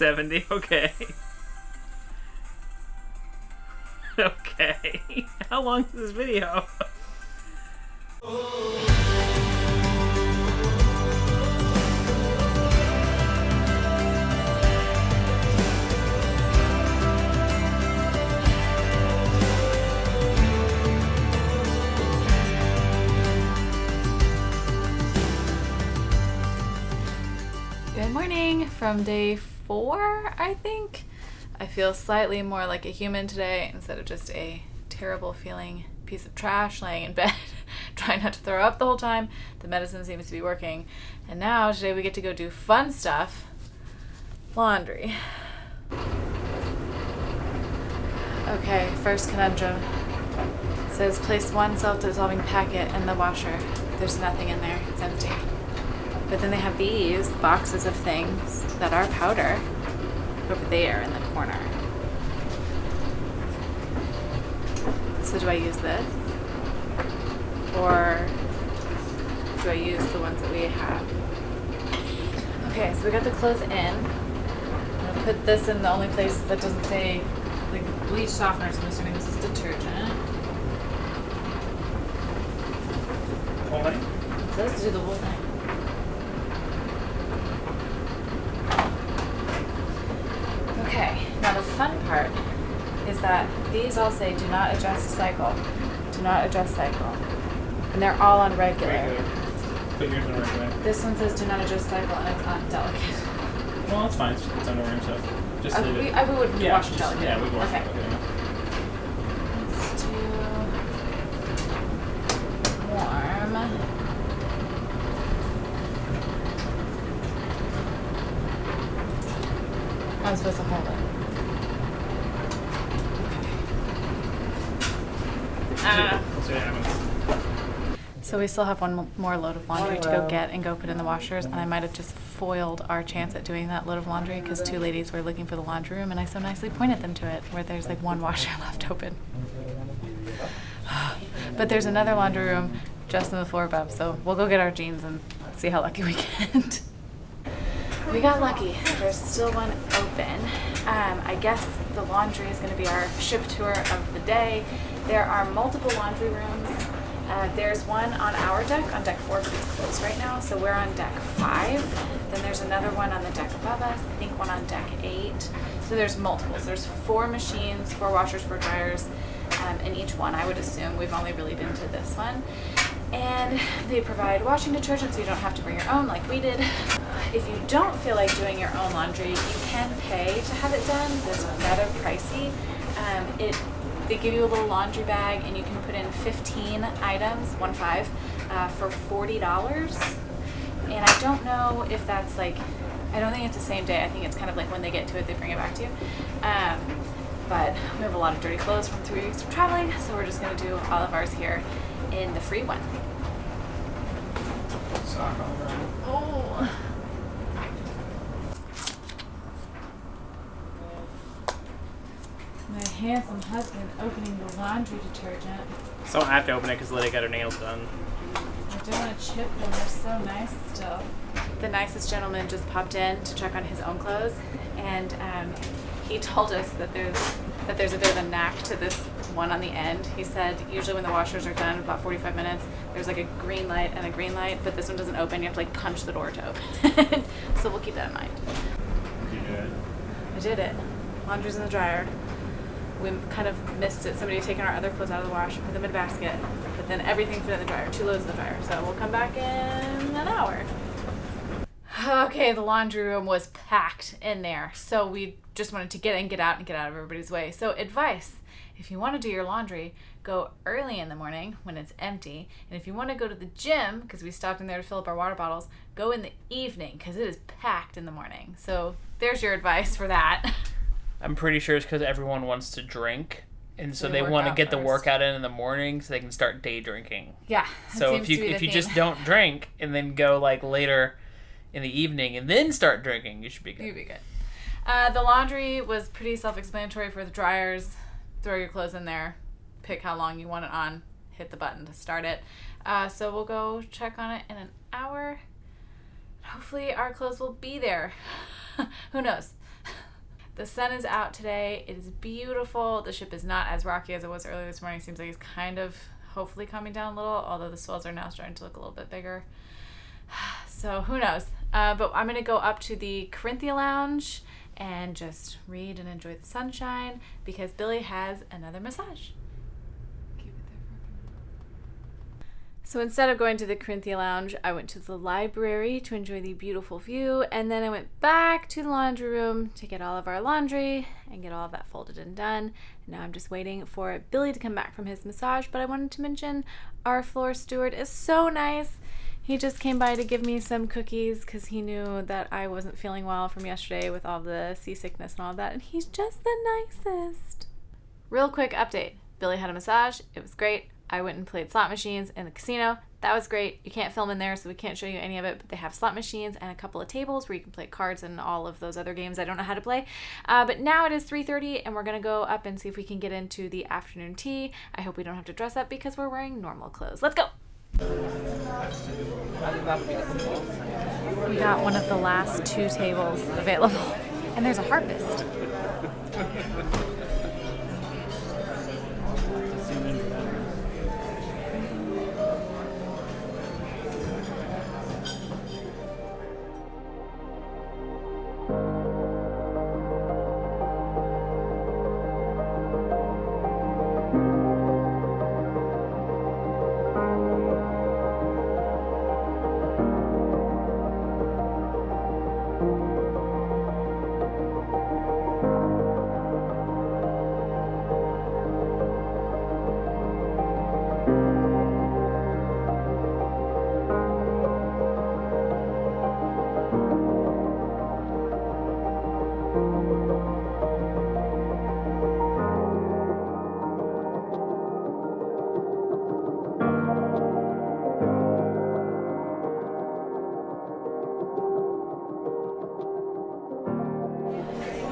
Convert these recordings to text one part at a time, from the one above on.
70, okay. Okay. How long is this video? Good morning from day 4, I think. I feel slightly more like a human today instead of just a terrible feeling piece of trash laying in bed, trying not to throw up the whole time. The medicine seems to be working. And now today we get to go do fun stuff. Laundry. Okay, first conundrum. It says place one self-dissolving packet in the washer. There's nothing in there, it's empty. But then they have these boxes of things that are powder over there in the corner. So do I use this? Or do I use the ones that we have? Okay, so we got the clothes in. I'm gonna put this in the only place that doesn't say like bleach softener, so I'm assuming this is detergent. Whole thing? It says to do the whole thing. Okay, now the fun part is that these all say do not adjust cycle. Do not adjust cycle. And they're all on regular. Put yours on regular. This one says do not adjust cycle and it's on delicate. Well, it's fine. It's underwear and stuff. Just leave it. We would wash it delicate. Yeah, we'd wash okay. it delicate. Let's do warm. I'm supposed to hold it. So we still have one more load of laundry to go get and go put in the washers, and I might have just foiled our chance at doing that load of laundry because 2 ladies were looking for the laundry room and I so nicely pointed them to it where there's like one washer left open. But there's another laundry room just on the floor above, so we'll go get our jeans and see how lucky we get. We got lucky. There's still one open. I guess the laundry is going to be our ship tour of the day. There are multiple laundry rooms. There's one on our deck, on deck 4, but it's closed right now, so we're on deck 5. Then there's another one on the deck above us, I think one on deck 8. So there's multiples. There's 4 machines, 4 washers, 4 dryers, in each one, I would assume. We've only really been to this one. And they provide washing detergent, so you don't have to bring your own like we did. If you don't feel like doing your own laundry, you can pay to have it done. It's rather pricey. They give you a little laundry bag and you can put in 15 items, 15, for $40. And I don't know if that's like, I don't think it's the same day. I think it's kind of like when they get to it, they bring it back to you. But we have a lot of dirty clothes from 3 weeks of traveling, so we're just gonna do all of ours here in the free one. Sock all around. Oh. My handsome husband opening the laundry detergent. So I have to open it because Lydia got her nails done. I don't want to chip them, they're so nice still. The nicest gentleman just popped in to check on his own clothes, and he told us that there's a bit of a knack to this one on the end. He said usually when the washers are done, about 45 minutes, there's like a green light and a green light, but this one doesn't open. You have to like punch the door to open. So we'll keep that in mind. You did it. I did it. Laundry's in the dryer. We kind of missed it. Somebody had taken our other clothes out of the wash, put them in a basket, but then everything fit in the dryer, 2 loads in the dryer. So we'll come back in an hour. Okay, the laundry room was packed in there, so we just wanted to get in, get out, and get out of everybody's way. So advice, if you want to do your laundry, go early in the morning when it's empty. And if you want to go to the gym, because we stopped in there to fill up our water bottles, go in the evening because it is packed in the morning. So there's your advice for that. I'm pretty sure it's because everyone wants to drink, and so they work want to out get the first. workout in the morning so they can start day drinking. Yeah. So if you just don't drink and then go like later in the evening and then start drinking, you should be good. You'd be good. The laundry was pretty self-explanatory for the dryers. Throw your clothes in there, pick how long you want it on, hit the button to start it. So we'll go check on it in an hour. Hopefully our clothes will be there. Who knows? The sun is out today. It is beautiful. The ship is not as rocky as it was earlier this morning. Seems like it's kind of hopefully calming down a little, although the swells are now starting to look a little bit bigger. So who knows? But I'm going to go up to the Corinthia Lounge and just read and enjoy the sunshine because Billy has another massage. So instead of going to the Corinthia Lounge, I went to the library to enjoy the beautiful view, and then I went back to the laundry room to get all of our laundry and get all of that folded and done. And now I'm just waiting for Billy to come back from his massage, but I wanted to mention our floor steward is so nice. He just came by to give me some cookies because he knew that I wasn't feeling well from yesterday with all the seasickness and all of that, and he's just the nicest. Real quick update. Billy had a massage. It was great. I went and played slot machines in the casino. That was great. You can't film in there, so we can't show you any of it, but they have slot machines and a couple of tables where you can play cards and all of those other games I don't know how to play. But now it is 3:30, and we're going to go up and see if we can get into the afternoon tea. I hope we don't have to dress up because we're wearing normal clothes. Let's go! We got one of the last 2 tables available, and there's a harpist.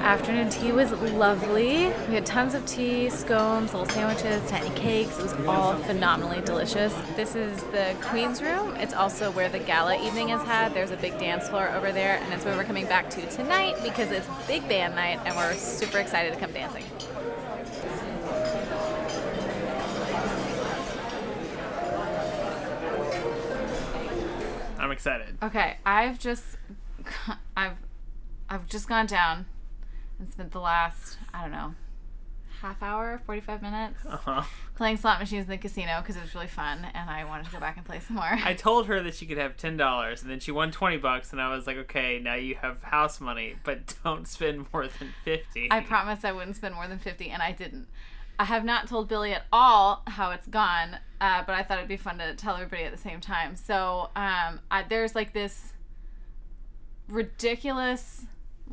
Afternoon tea was lovely. We had tons of tea, scones, little sandwiches, tiny cakes. It was all phenomenally delicious. This is the Queen's Room. It's also where the gala evening is had. There's a big dance floor over there, and that's where we're coming back to tonight because it's big band night, and we're super excited to come dancing. I'm excited. Okay, I've just gone down and spent the last, I don't know, half hour, 45 minutes playing slot machines in the casino because it was really fun and I wanted to go back and play some more. I told her that she could have $10 and then she won $20 and I was like, okay, now you have house money, but don't spend more than $50. I promised I wouldn't spend more than $50 and I didn't. I have not told Billy at all how it's gone, but I thought it'd be fun to tell everybody at the same time. So there's like this ridiculous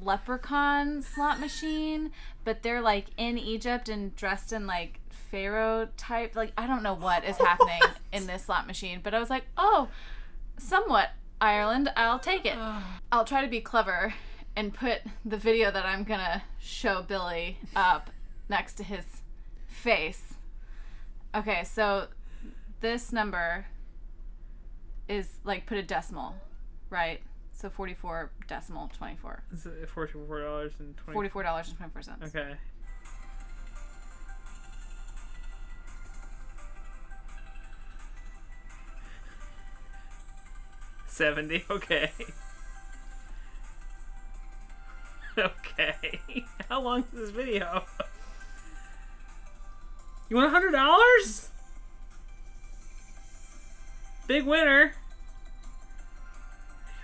leprechaun slot machine, but they're like in Egypt and dressed in like pharaoh type, like I don't know what is happening in this slot machine, but I was like, oh, somewhat Ireland, I'll take it. I'll try to be clever and put the video that I'm gonna show Billy up next to his face. Okay, so this number is like put a decimal, right? So 44 decimal 24. Is it $44.24? $44.24. Okay. $70. Okay. Okay. How long is this video? You want $100? Big winner.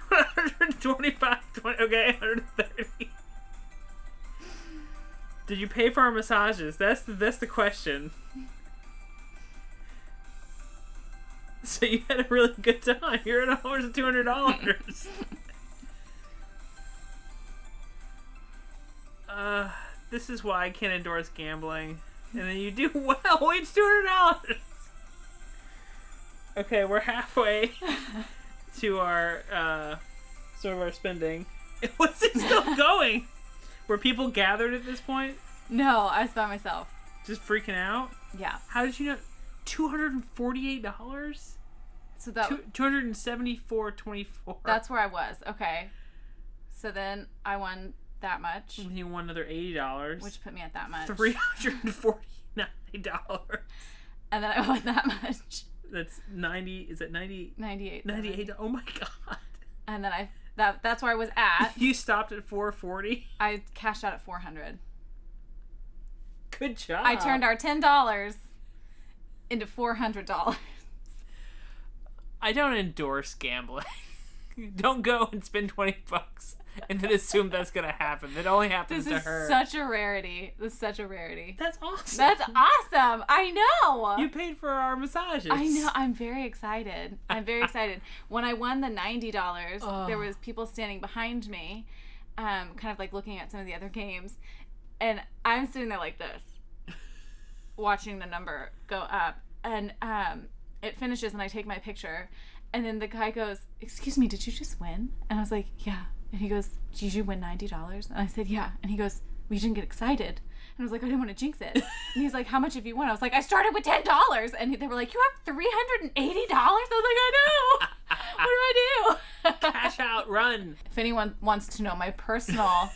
125, 20, okay, 130. Did you pay for our massages? That's the question. So you had a really good time. You're at almost $200. This is why I can't endorse gambling. And then you do well. It's $200. Okay, we're halfway to our sort of our spending. What's it still going? Were people gathered at this point? No, I was by myself. Just freaking out? Yeah. How did you know? $248? So that $274.24. That's where I was. Okay. So then I won that much. And he won another $80. Which put me at that much. $349. And then I won that much. That's 90. Is it 90? 98. 98. Oh my god. And then that's where I was at. You stopped at 440. I cashed out at 400. Good job. I turned our $10 into $400. I don't endorse gambling. Don't go and spend $20 and then assume that's gonna happen. That only happens to her. Such a rarity. This is such a rarity. That's awesome. That's awesome. I know. You paid for our massages. I know. I'm very excited. When I won the $90, there was people standing behind me, kind of like looking at some of the other games, and I'm sitting there like this, watching the number go up, and it finishes, and I take my picture, and then the guy goes, "Excuse me, did you just win?" And I was like, "Yeah." And he goes, "Did you win $90?" And I said, "Yeah." And he goes, "Well, you didn't get excited." And I was like, "I didn't want to jinx it." And he's like, "How much have you won?" I was like, "I started with $10. And they were like, "You have $380?" I was like, "I know. What do I do?" Cash out, run. If anyone wants to know my personal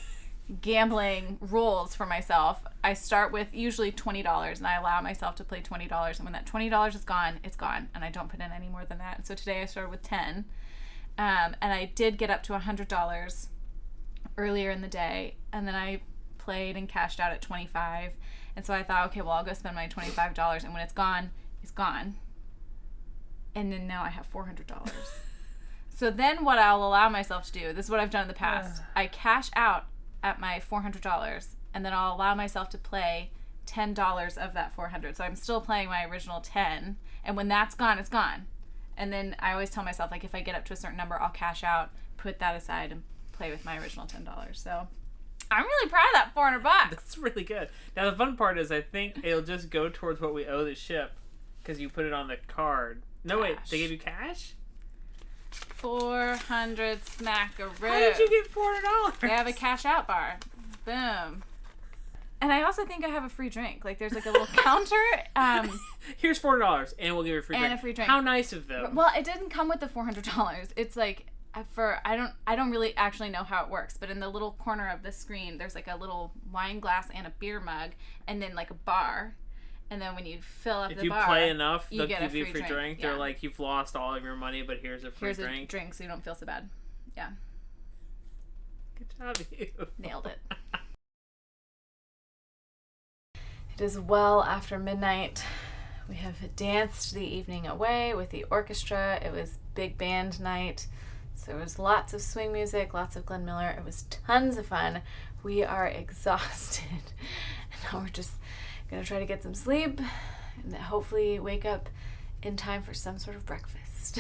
gambling rules for myself, I start with usually $20, and I allow myself to play $20. And when that $20 is gone, it's gone. And I don't put in any more than that. So today I started with $10. And I did get up to $100 earlier in the day, and then I played and cashed out at $25. And so I thought, okay, well, I'll go spend my $25, and when it's gone, it's gone. And then now I have $400. So then what I'll allow myself to do, this is what I've done in the past, I cash out at my $400, and then I'll allow myself to play $10 of that $400. So I'm still playing my original 10, and when that's gone, it's gone. And then I always tell myself, like, if I get up to a certain number, I'll cash out, put that aside, and play with my original $10. So I'm really proud of that $400. That's really good. Now, the fun part is I think it'll just go towards what we owe the ship because you put it on the card. No, Cash. wait. They gave you cash? 400 smackaroos. How did you get $400? They have a cash out bar. Boom. And I also think I have a free drink. Like, there's like a little counter. Here's $400, and we'll give you a free drink. And a free drink. How nice of them. Well, it didn't come with the $400. It's like I don't really actually know how it works, but in the little corner of the screen, there's like a little wine glass and a beer mug, and then like a bar. And then when you fill up the bar, if you play enough, they'll get give you a free drink. They're like, you've lost all of your money, but here's a free drink. Here's a drink, so you don't feel so bad. Yeah. Good job, you. Nailed it. It is well after midnight. We have danced the evening away with the orchestra. It was big band night. So there was lots of swing music, lots of Glenn Miller. It was tons of fun. We are exhausted. And now we're just going to try to get some sleep and hopefully wake up in time for some sort of breakfast.